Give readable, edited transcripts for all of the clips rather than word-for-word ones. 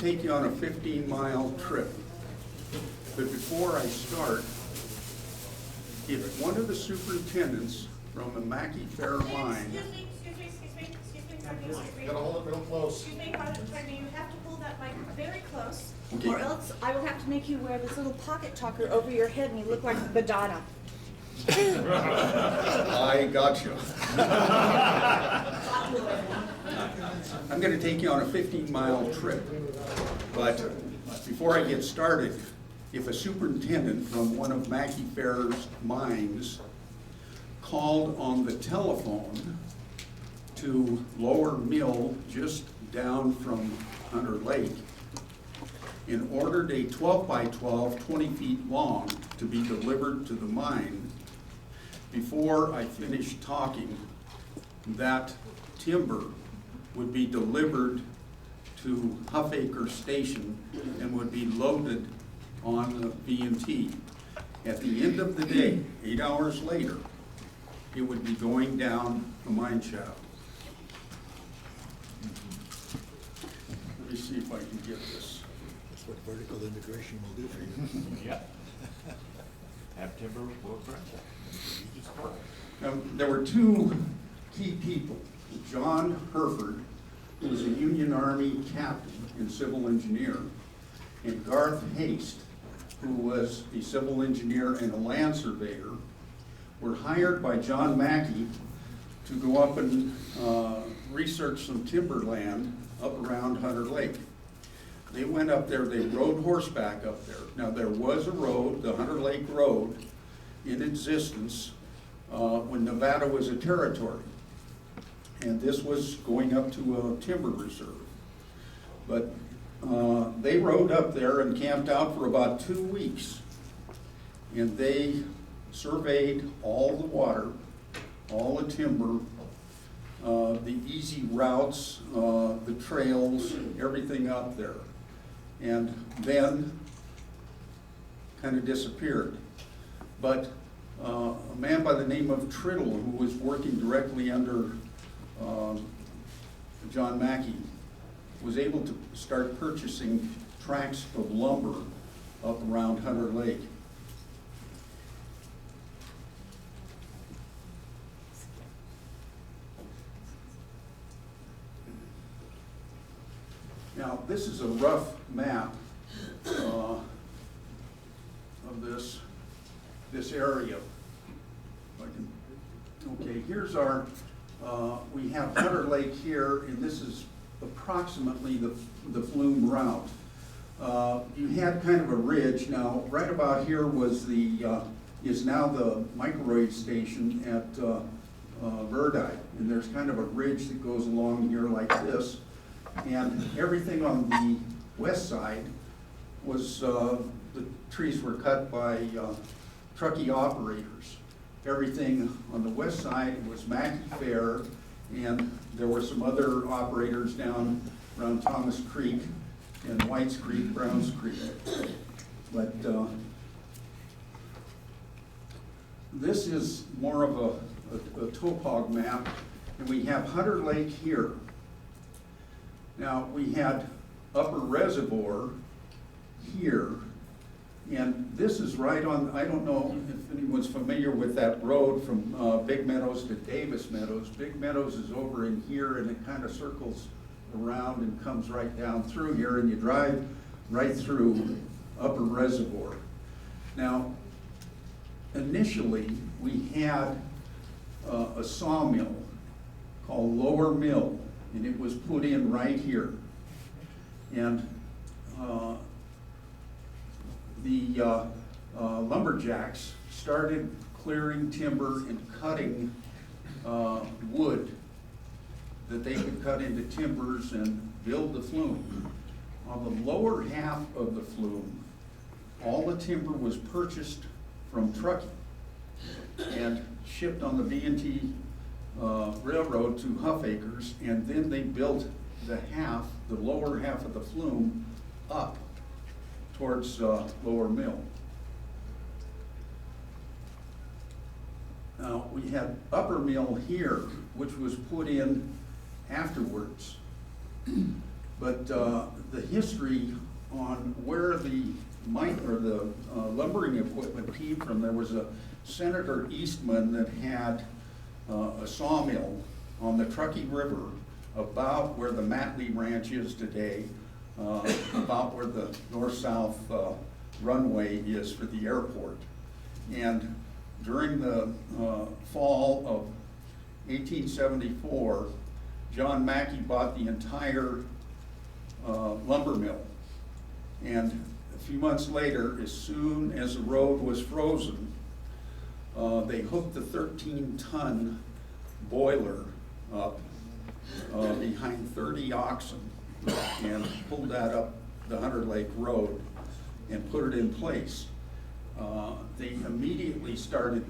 take you on a 15-mile trip. But before I start, if one of the superintendents from the Mackey Fair mine, Gotta hold it real close. Excuse me, pardon me, you have to hold that mic very close, Okay. or else I will have to make you wear this little pocket talker over your head and you look like Madonna. I got you. I'm going to take you on a 15-mile trip. But before I get started, if a superintendent from one of Mackey Fair's mines called on the telephone to Lower Mill just down from Hunter Lake and ordered a 12 by 12, 20 feet long to be delivered to the mine, before I finish talking, that timber would be delivered to Huffakers Station and would be loaded on the B&T. At the end of the day, 8 hours later, it would be going down the mine shaft. Let me see if I can get this. That's what vertical integration will do for you. Yep. Have timber will correct that. There were two key people. John Herford, who was a Union Army captain and civil engineer, and Garth Haste, who was a civil engineer and a land surveyor, were hired by John Mackey to go up and research some timberland up around Hunter Lake. They went up there, they rode horseback up there. Now there was a road, the Hunter Lake Road, in existence when Nevada was a territory. And this was going up to a timber reserve. But they rode up there and camped out for about 2 weeks. And they surveyed all the water, all the timber, the easy routes, the trails, everything up there. And then kind of disappeared. But a man by the name of Triddle, who was working directly under John Mackey, was able to start purchasing tracts of lumber up around Hunter Lake. Now, this is a rough map of this area. Okay, here's our, we have Hunter Lake here, and this is approximately the Flume route. You had kind of a ridge. Now, right about here was is now the microwave station at Verdi, and there's kind of a ridge that goes along here like this. And everything on the west side was, the trees were cut by truckee operators. Everything on the west side was Mackey Fair, and there were some other operators down around Thomas Creek and Whites Creek, Browns Creek. But this is more of a topog map, and we have Hunter Lake here. Now, we had Upper Reservoir here, and this is right on, I don't know if anyone's familiar with that road from Big Meadows to Davis Meadows. Big Meadows is over in here, and it kind of circles around and comes right down through here, and you drive right through Upper Reservoir. Now, initially, we had a sawmill called Lower Mill, and it was put in right here. And the lumberjacks started clearing timber and cutting wood that they could cut into timbers and build the flume. On the lower half of the flume, all the timber was purchased from trucking and shipped on the B&T railroad to Huffakers, and then they built the lower half of the flume up towards Lower Mill. Now, we had Upper Mill here, which was put in afterwards. But the history on where the lumbering equipment came from, there was a Senator Eastman that had a sawmill on the Truckee River about where the Matley Ranch is today, about where the north-south runway is for the airport. And during the fall of 1874, John Mackey bought the entire lumber mill. And a few months later, as soon as the road was frozen, they hooked the 13-ton boiler up behind 30 oxen and pulled that up the Hunter Lake Road and put it in place. They immediately started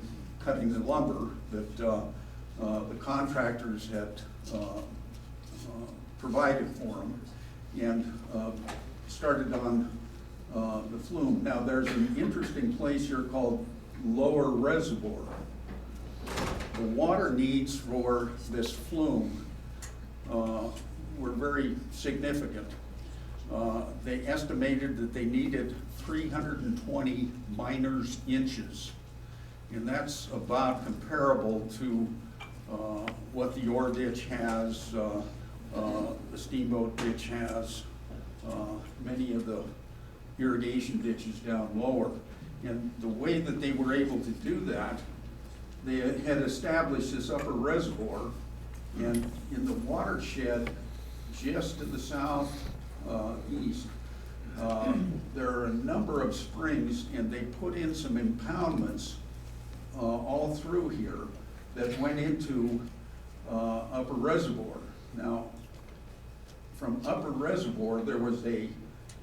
cutting the lumber that the contractors had provided for them, and started on the Flume. Now, there's an interesting place here called Lower Reservoir. The water needs for this Flume were very significant. They estimated that they needed 320 miners' inches, and that's about comparable to what the ore ditch has, the steamboat ditch has, many of the irrigation ditches down lower. And the way that they were able to do that, they had established this upper reservoir, and in the watershed just to the south east, there are a number of springs, and they put in some impoundments all through here that went into upper reservoir. Now, from upper reservoir, there was a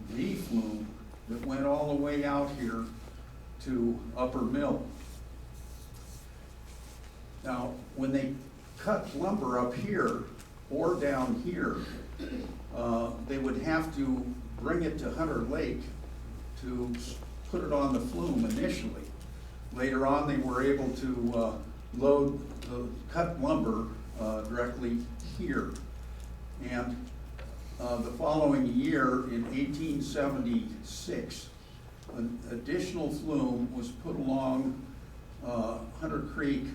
V flume that went all the way out here to upper mill. Now, when they cut lumber up here or down here, they would have to bring it to Hunter Lake to put it on the Flume initially. Later on, they were able to load the cut lumber directly here. And the following year, in 1876, an additional Flume was put along Hunter Creek.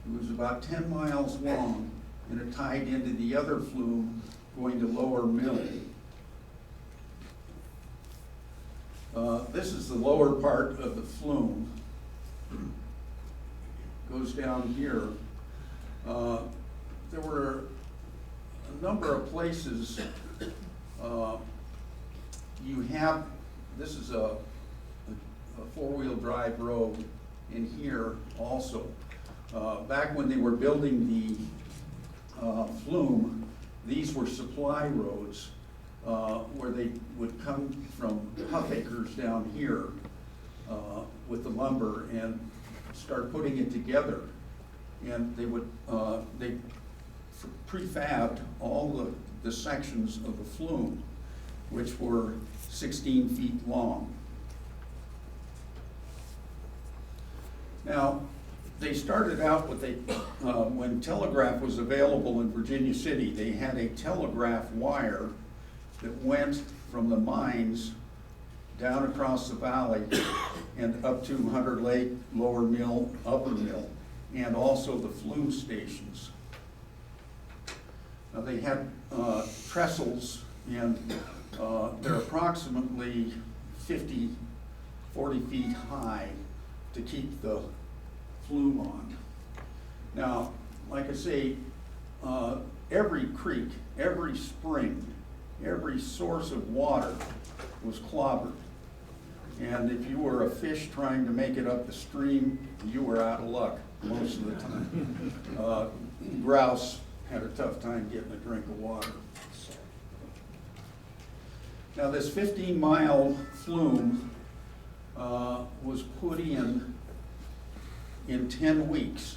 It was about 10 miles long, and it tied into the other Flume going to Lower Mill. This is the lower part of the Flume. Goes down here. There were a number of places. You have, this is a four-wheel drive road in here also. Back when they were building the Flume, these were supply roads where they would come from Huffakers down here with the lumber and start putting it together. And they would, they prefabbed all the sections of the Flume, which were 16 feet long. Now, they started out with a, when telegraph was available in Virginia City, they had a telegraph wire that went from the mines down across the valley and up to Hunter Lake, Lower Mill, Upper Mill, and also the Flume stations. Now, they had trestles, and they're approximately 40 feet high to keep the Flume on. Now, like I say, every creek, every spring, every source of water was clobbered. And if you were a fish trying to make it up the stream, you were out of luck most of the time. Grouse had a tough time getting a drink of water. Now, this 15-mile Flume was put in 10 weeks.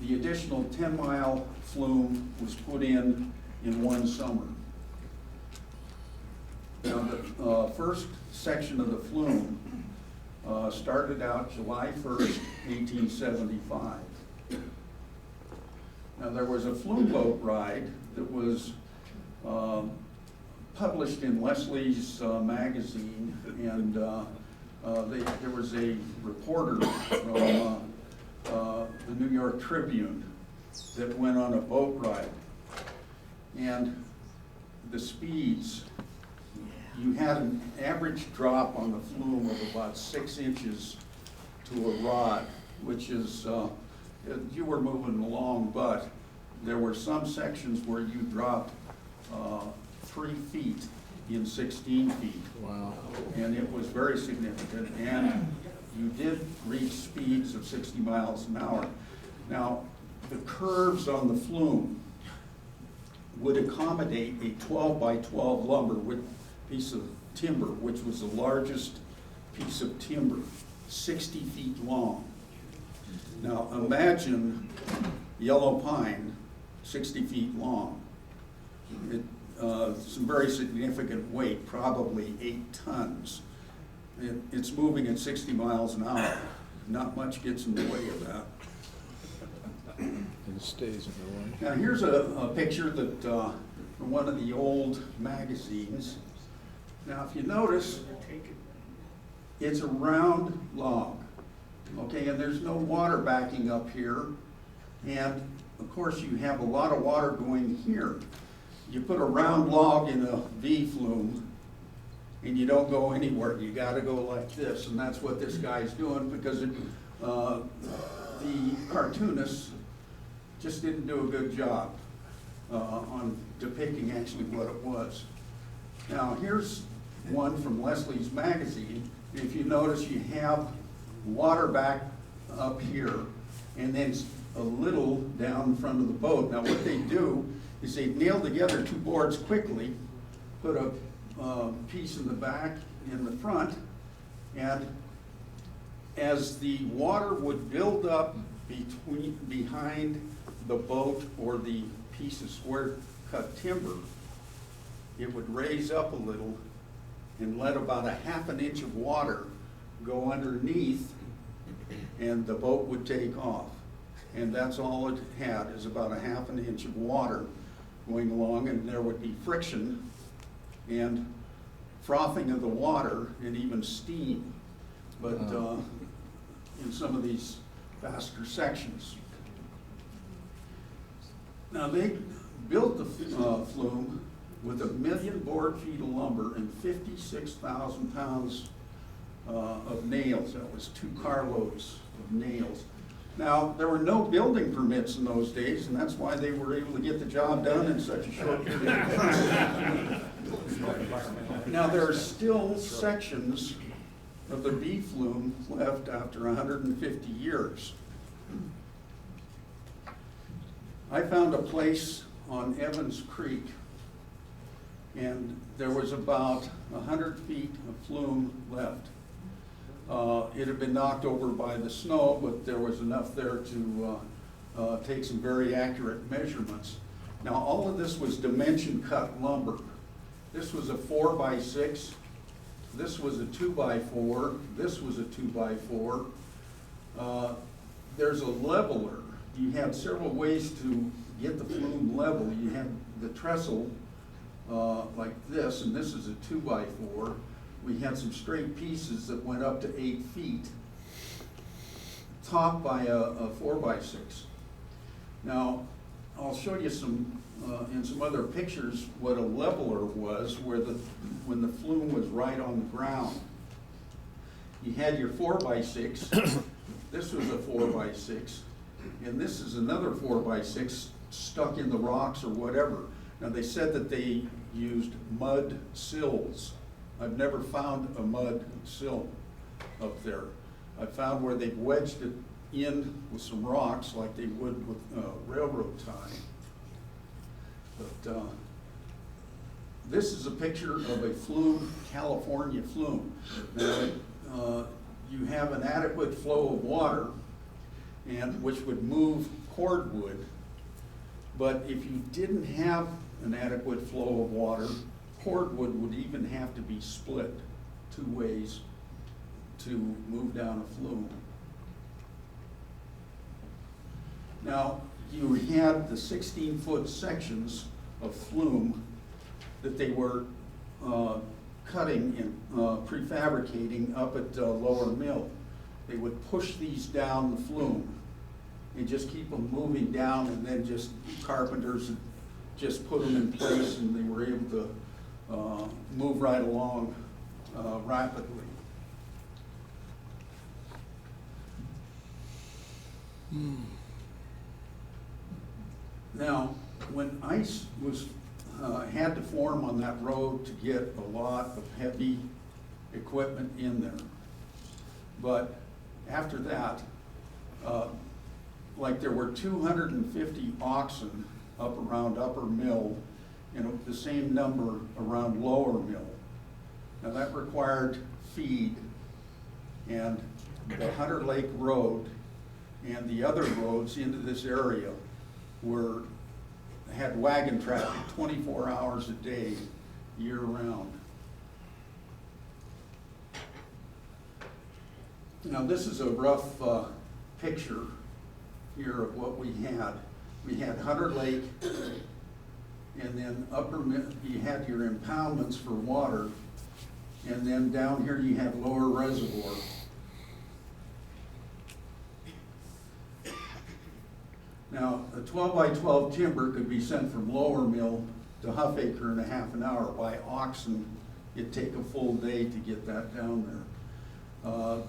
The additional 10-mile Flume was put in one summer. Now, the first section of the Flume started out July 1st, 1875. Now, there was a flume boat ride that was published in Leslie's magazine, and there was a reporter from the New York Tribune that went on a boat ride. And the speeds, you had an average drop on the flume of about 6 inches to a rod, which is, you were moving along, but there were some sections where you dropped 3 feet in 16 feet. Wow. And it was very significant, and you did reach speeds of 60 miles an hour. Now, the curves on the flume would accommodate a 12 by 12 lumber with piece of timber, which was the largest piece of timber, 60 feet long. Now, imagine yellow pine, 60 feet long. Some very significant weight, probably 8 tons. It's moving at 60 miles an hour. Not much gets in the way of that. And it stays in the way. Now, here's a picture that from one of the old magazines. Now, if you notice, it's a round log, okay, and there's no water backing up here. And of course, you have a lot of water going here. You put a round log in a V flume, and you don't go anywhere. You got to go like this, and that's what this guy's doing, because the cartoonist just didn't do a good job on depicting actually what it was. Now, here's one from Leslie's magazine. If you notice, you have water back up here, and then a little down in front of the boat. Now, what they do is they nail together 2 boards quickly, put a piece in the back and the front, and as the water would build up behind the boat or the piece of square cut timber, it would raise up a little and let about 1/2 inch of water go underneath, and the boat would take off. And that's all it had, is about 1/2 inch of water going along, and there would be friction and frothing of the water and even steam, but in some of these faster sections. Now, they built the flume with 1 million board feet of lumber and 56,000 pounds of nails. That was 2 carloads of nails. Now, there were no building permits in those days, and that's why they were able to get the job done in such a short period of time. Now, there are still sections of the B flume left after 150 years. I found a place on Evans Creek, and there was about 100 feet of flume left. It had been knocked over by the snow, but there was enough there to take some very accurate measurements. Now, all of this was dimension cut lumber. This was a 4x6, this was a 2x4, this was a 2x4. There's a leveler. You had several ways to get the flume level. You had the trestle like this, and this is a 2x4. We had some straight pieces that went up to 8 feet, topped by a 4x6. Now, I'll show you some in some other pictures what a leveler was, when the flume was right on the ground. You had your 4x6. This was a 4x6, and this is another 4x6 stuck in the rocks or whatever. Now, they said that they used mud sills. I've never found a mud sill up there. I found where they wedged it in with some rocks like they would with railroad tie. But this is a picture of a flume, California flume. Now, you have an adequate flow of water, and which would move cordwood. But if you didn't have an adequate flow of water, cordwood would even have to be split 2 ways to move down a flume. Now, you had the 16-foot sections of flume that they were cutting and prefabricating up at Lower Mill. They would push these down the flume and just keep them moving down, and then just carpenters just put them in place, and they were able to move right along rapidly. Now, when ice was had to form on that road to get a lot of heavy equipment in there, but after that, like there were 250 oxen up around Upper Mill and the same number around Lower Mill. Now that required feed, and the Hunter Lake Road and the other roads into this area had wagon traffic 24 hours a day, year round. Now this is a rough picture here of what we had. We had Hunter Lake, and then you had your impoundments for water, and then down here you had Lower Reservoir. Now, a 12 by 12 timber could be sent from Lower Mill to Huffaker in a half an hour. By oxen, it'd take a full day to get that down there.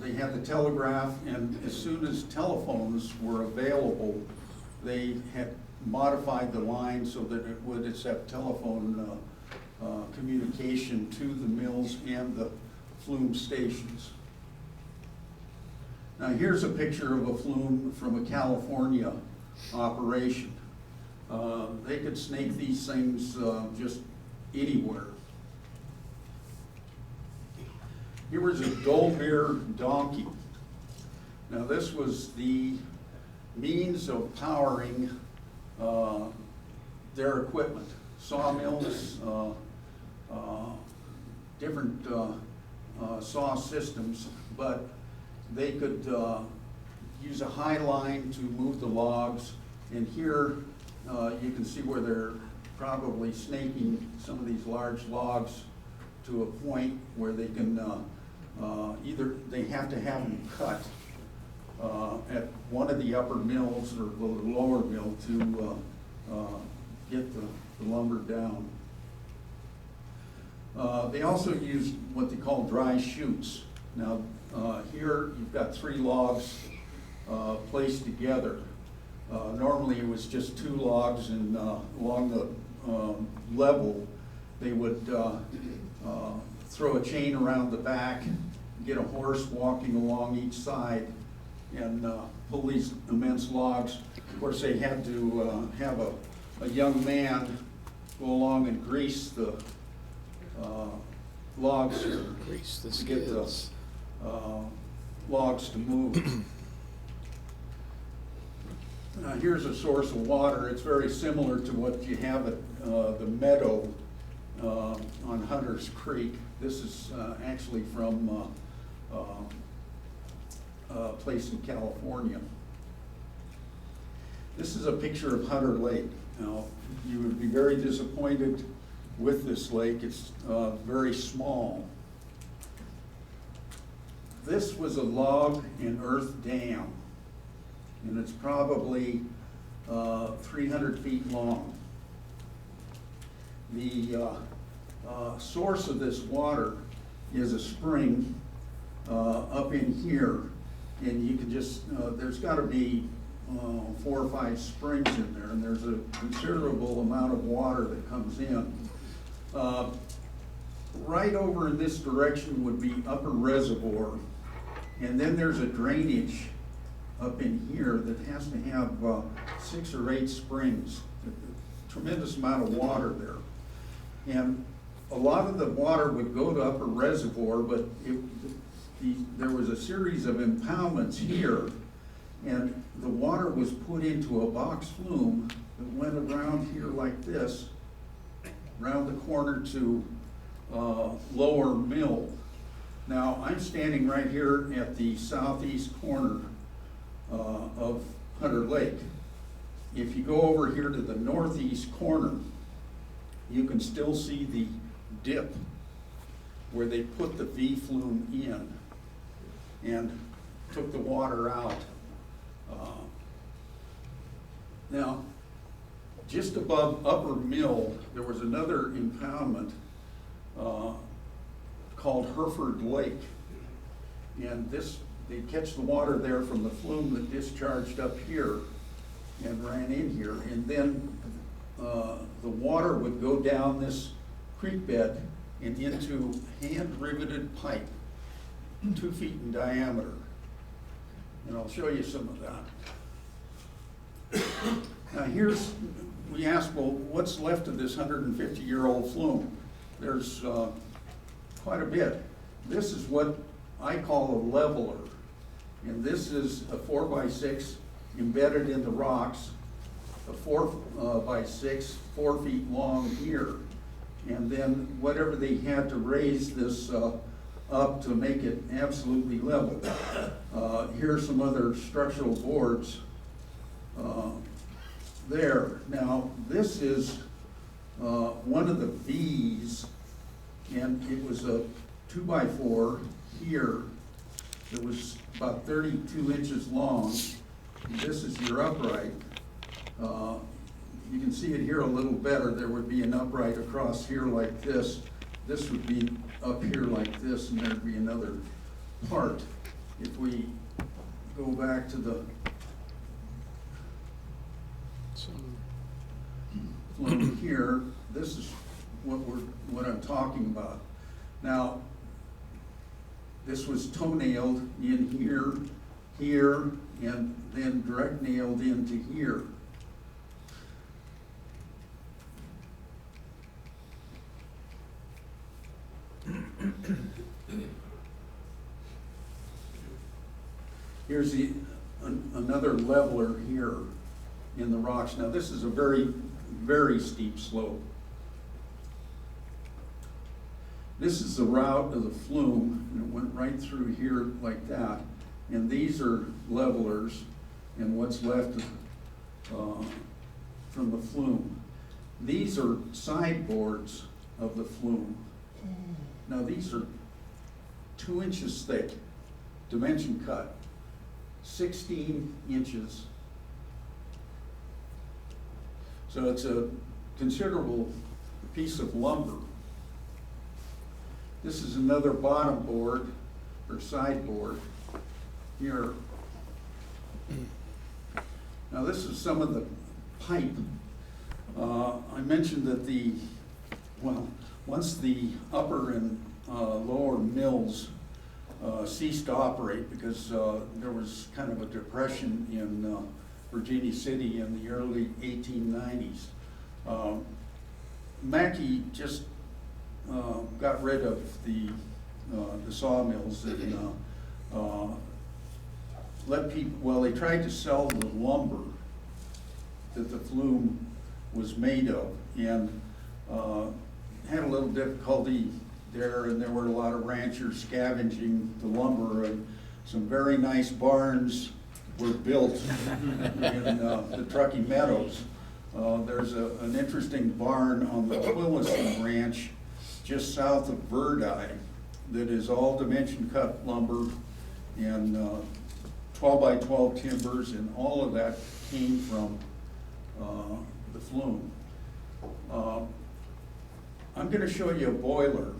They had the telegraph, and as soon as telephones were available, they had modified the line so that it would accept telephone communication to the mills and the flume stations. Now here's a picture of a flume from a California operation. They could snake these things just anywhere. Here was a Dolbear donkey. Now this was the means of powering their equipment, sawmills, different saw systems, but they could use a high line to move the logs, and here you can see where they're probably snaking some of these large logs to a point where they can either they have to have them cut at one of the upper mills or the lower mill to get the lumber down. They also used what they call dry chutes. Now here you've got 3 logs placed together. Normally it was just 2 logs, and along the level they would throw a chain around the back, get a horse walking along each side, and pull these immense logs. Of course, they had to have a young man go along and grease the logs here Grease the to get the skids. logs to move. Now here's a source of water. It's very similar to what you have at the meadow on Hunter's Creek. This is actually from a place in California. This is a picture of Hunter Lake. Now, you would be very disappointed with this lake. It's very small. This was a log and earth dam, and it's probably 300 feet long. The source of this water is a spring up in here, and you can just, there's got to be 4 or 5 springs in there, and there's a considerable amount of water that comes in. Right over in this direction would be Upper Reservoir, and then there's a drainage up in here that has to have 6 or 8 springs. A tremendous amount of water there. And a lot of the water would go to Upper Reservoir, but there was a series of impoundments here, and the water was put into a box flume that went around here like this, around the corner to Lower Mill. Now, I'm standing right here at the southeast corner of Hunter Lake. if you go over here to the northeast corner, you can still see the dip where they put the V flume in and took the water out. Now, just above Upper Mill, there was another impoundment called Hereford Lake. And this, they'd catch the water there from the flume that discharged up here and ran in here. And then the water would go down this creek bed and into hand riveted pipe, 2 feet in diameter. And I'll show you some of that. Now here's, we asked, well, what's left of this 150-year-old flume? There's quite a bit. This is what I call a leveler. And this is a 4x6 embedded in the rocks, a 4x6, 4 feet long here. And then whatever they had to raise this up to make it absolutely level. Here's some other structural boards there. Now, this is one of the V's, and it was a 2x4 here. It was about 32 inches long. This is your upright. You can see it here a little better. There would be an upright across here like this. This would be up here like this, and there'd be another part. If we go back to the flume here, this is what I'm talking about. Now, this was toenailed in here, here, and then direct nailed into here. Here's another leveler here in the rocks. Now this is a very, very steep slope. This is the route of the flume, and it went right through here like that. And these are levelers, and what's left from the flume. These are sideboards of the flume. Now these are 2 inches thick, dimension cut, 16 inches. So it's a considerable piece of lumber. This is another bottom board or sideboard here. Now this is some of the pipe. I mentioned that once the upper and lower mills ceased to operate because there was kind of a depression in Virginia City in the early 1890s. Mackey just got rid of the sawmills and let people, well, they tried to sell the lumber that the flume was made of, and had a little difficulty there, and there were a lot of ranchers scavenging the lumber, and some very nice barns were built in the Truckee Meadows. There's an interesting barn on the Twillison Ranch just south of Verdi that is all dimension cut lumber and 12 by 12 timbers, and all of that came from the flume. I'm going to show you a boiler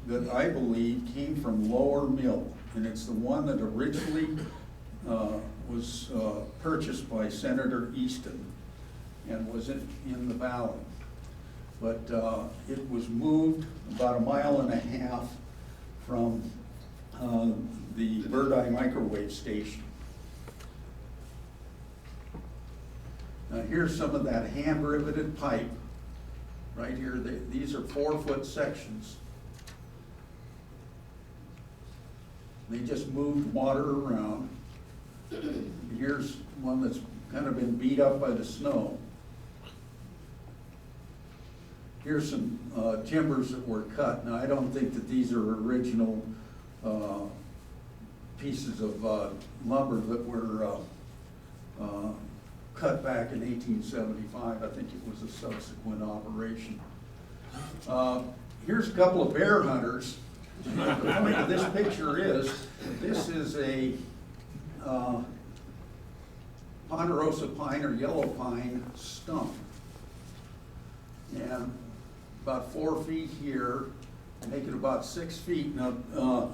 that I believe came from Lower Mill, and it's the one that originally was purchased by Senator Easton and was in the valley. But it was moved about 1.5 miles from the Verdi microwave station. Now here's some of that hand riveted pipe right here. These are 4-foot sections. They just moved water around. Here's one that's kind of been beat up by the snow. Here's some timbers that were cut. Now I don't think that these are original pieces of lumber that were cut back in 1875. I think it was a subsequent operation. Here's a couple of bear hunters. The point of this picture is, this is a ponderosa pine or yellow pine stump. And about 4 feet here, make it about 6 feet. Now,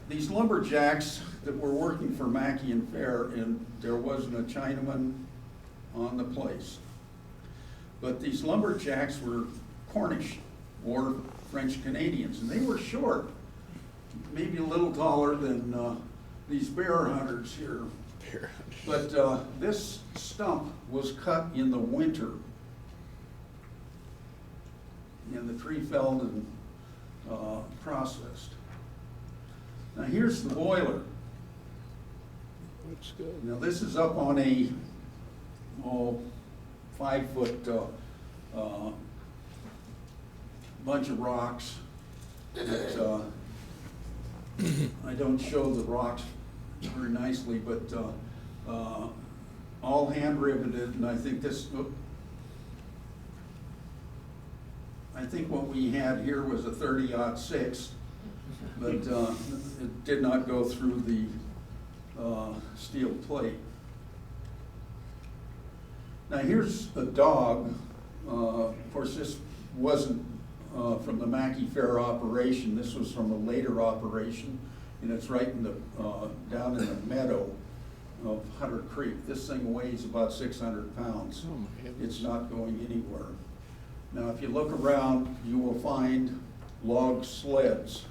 these lumberjacks that were working for Mackey and Fair, and there wasn't a Chinaman on the place. But these lumberjacks were Cornish or French Canadians, and they were short, maybe a little taller than these bear hunters here. But this stump was cut in the winter, and the tree felled and processed. Now here's the boiler. Looks good. Now this is up on a 5-foot bunch of rocks that I don't show the rocks very nicely, but all hand riveted, and I think this. I think what we had here was a 30-06, but it did not go through the steel plate. Now here's a dog. Of course, this wasn't from the Mackey Fair operation. This was from a later operation, and it's right in the down in the meadow of Hunter Creek. This thing weighs about 600 pounds. Oh, my goodness. It's not going anywhere. Now, if you look around, you will find log sleds.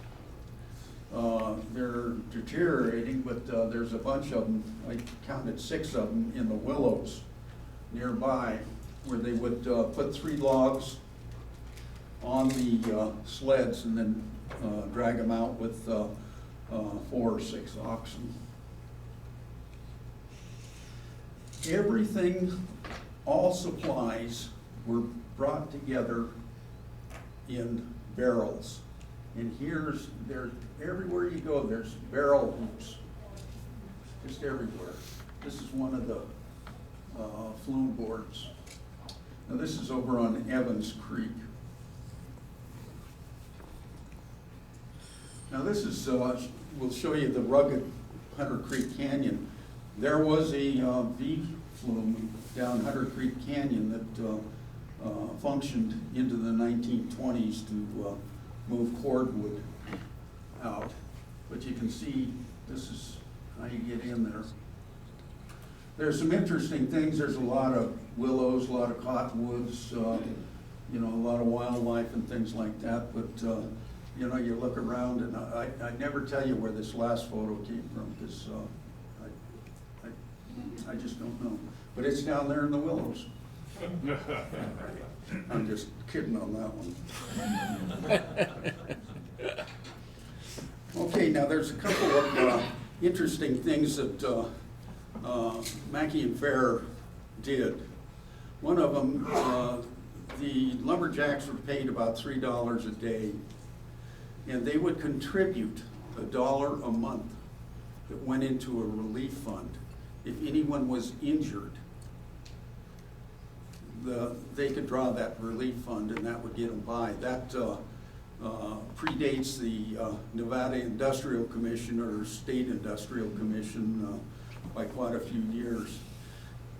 They're deteriorating, but there's a bunch of them. I counted 6 of them in the willows nearby, where they would put 3 logs on the sleds and then drag them out with 4 or 6 oxen. Everything, all supplies were brought together in barrels. And everywhere you go, there's barrel hoops, just everywhere. This is one of the flume boards. Now this is over on Evans Creek. Now this is, we'll show you the rugged Hunter Creek Canyon. There was a V flume down Hunter Creek Canyon that functioned into the 1920s to move cordwood out. But you can see this is how you get in there. There's some interesting things. There's a lot of willows, a lot of cottonwoods, you know, a lot of wildlife and things like that. But you know, you look around, and I never tell you where this last photo came from, because I just don't know. But it's down there in the willows. I'm just kidding on that one. Okay, now there's a couple of interesting things that Mackey and Fair did. One of them, the lumberjacks were paid about $3 a day, and they would contribute $1 a month that went into a relief fund. If anyone was injured, they could draw that relief fund, and that would get them by. That predates the Nevada Industrial Commission or State Industrial Commission by quite a few years.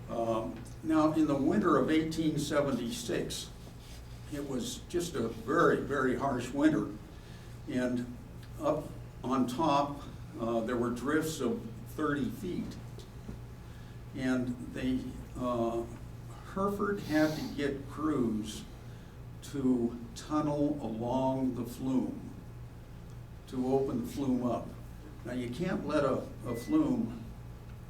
Now, in the winter of 1876, it was just a very, very harsh winter. And up on top, there were drifts of 30 feet. And Hereford had to get crews to tunnel along the flume to open the flume up. Now, you can't let a flume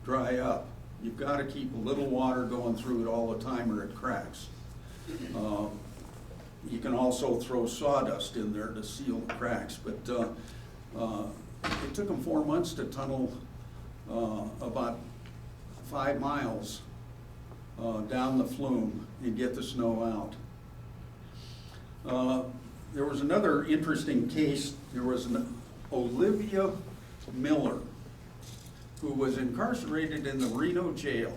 dry up. You've got to keep a little water going through it all the time or it cracks. You can also throw sawdust in there to seal the cracks, but it took them 4 months to tunnel about 5 miles down the flume and get the snow out. There was another interesting case. There was an Olivia Miller who was incarcerated in the Reno jail,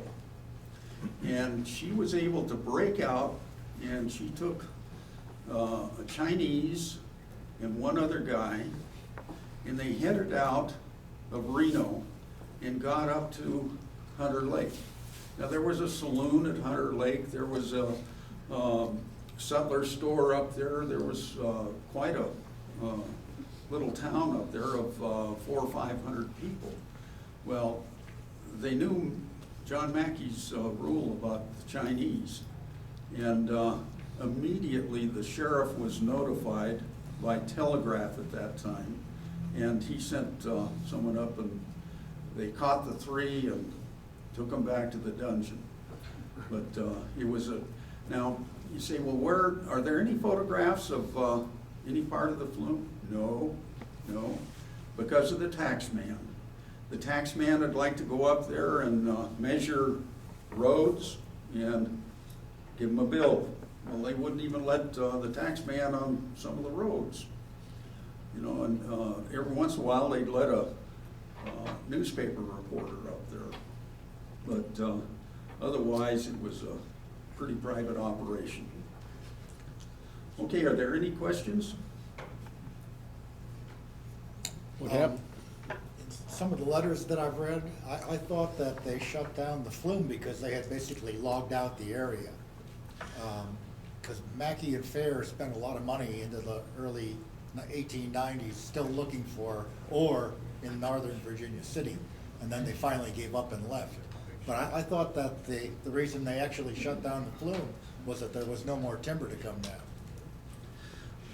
And she was able to break out, and she took a Chinese and one other guy, and they headed out of Reno and got up to Hunter Lake. Now, there was a saloon at Hunter Lake, there was a sutler store up there, there was quite a little town up there of 400 or 500 people. Well, they knew John Mackey's rule about the Chinese, and immediately the sheriff was notified by telegraph at that time, and he sent someone up, and they caught the three and took them back to the dungeon. But it was a, now you say, well, where, are there any photographs of any part of the Flume? No, no, because of the tax man. The tax man would like to go up there and measure roads and give them a bill. Well, they wouldn't even let the tax man on some of the roads. You know, and every once in a while they'd let a newspaper reporter up there. But otherwise it was a pretty private operation. Okay, are there any questions? What happened? Some of the letters that I've read, I thought that they shut down the Flume because they had basically logged out the area. Because Mackey and Fair spent a lot of money into the early 1890s still looking for ore in northern Virginia City, and then they finally gave up and left. But I thought that the reason they actually shut down the Flume was that there was no more timber to come down.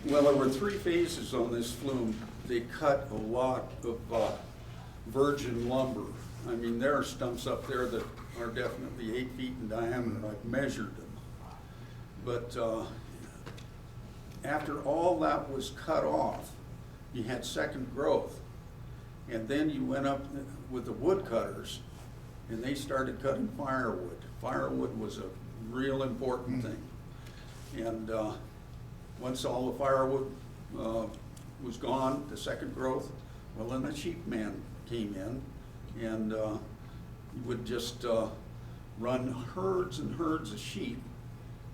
Well, there were three phases on this Flume. They cut a lot of virgin lumber. I mean, there are stumps up there that are definitely 8 feet in diameter. I've measured them. But after all that was cut off, you had second growth. And then you went up with the woodcutters, and they started cutting firewood. Firewood was a real important thing. And once all the firewood was gone, the second growth, well, then the sheep man came in, and would just run herds and herds of sheep,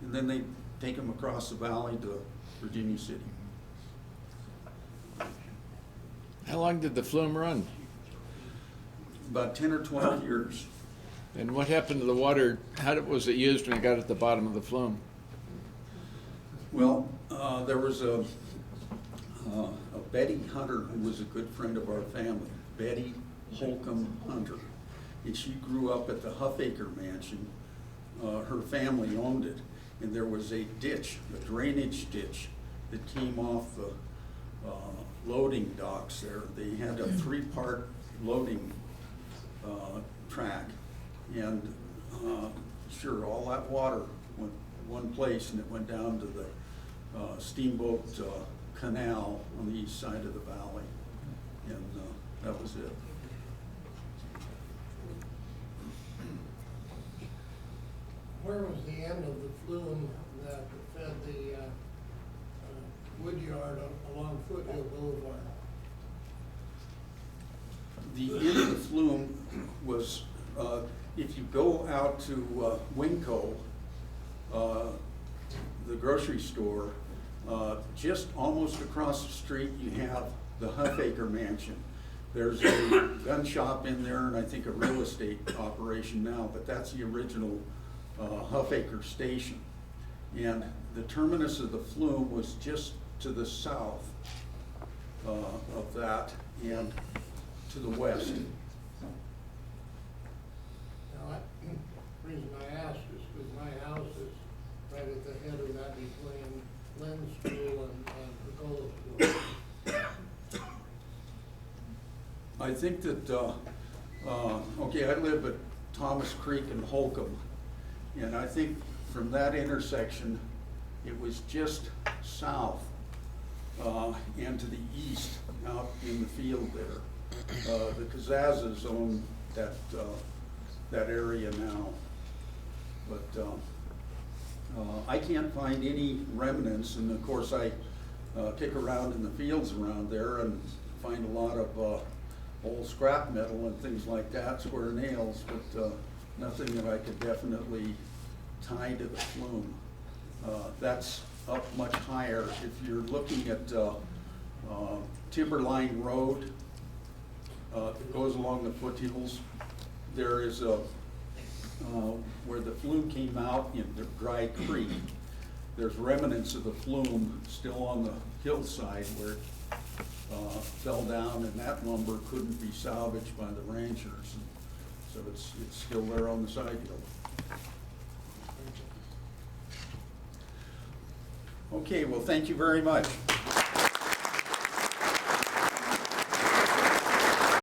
and then they'd take them across the valley to Virginia City. How long did the Flume run? About 10 or 12 years. And what happened to the water? How was it used when it got at the bottom of the Flume? Well, there was a Betty Hunter who was a good friend of our family, Betty Holcomb Hunter. And she grew up at the Huffaker mansion. Her family owned it. And there was a ditch, a drainage ditch, that came off the loading docks there. They had a 3-part loading track. And sure, all that water went one place, and it went down to the steamboat canal on the east side of the valley. And that was it. Where was the end of the Flume that fed the wood yard along Foothill Boulevard? The end of the Flume was, if you go out to Winco, the grocery store, just almost across the street you have the Huffaker mansion. There's a gun shop in there, and I think a real estate operation now, but that's the original Huffaker station. And the terminus of the Flume was just to the south of that and to the west. Now, the reason I ask is because my house is right at the head of that between Lynn's School and Pergola School. I think that, okay, I live at Thomas Creek and Holcomb, and I think from that intersection, it was just south and to the east, out in the field there. The Kazazas own that area now, but I can't find any remnants, and of course I kick around in the fields around there and find a lot of old scrap metal and things like that, square nails, but nothing that I could definitely tie to the Flume. That's up much higher. If you're looking at Timberline Road, that goes along the foothills, there is a, where the Flume came out in the Dry Creek, there's remnants of the Flume still on the hillside where it fell down, and that lumber couldn't be salvaged by the ranchers. And so it's still there on the side hill. Okay, well, thank you very much.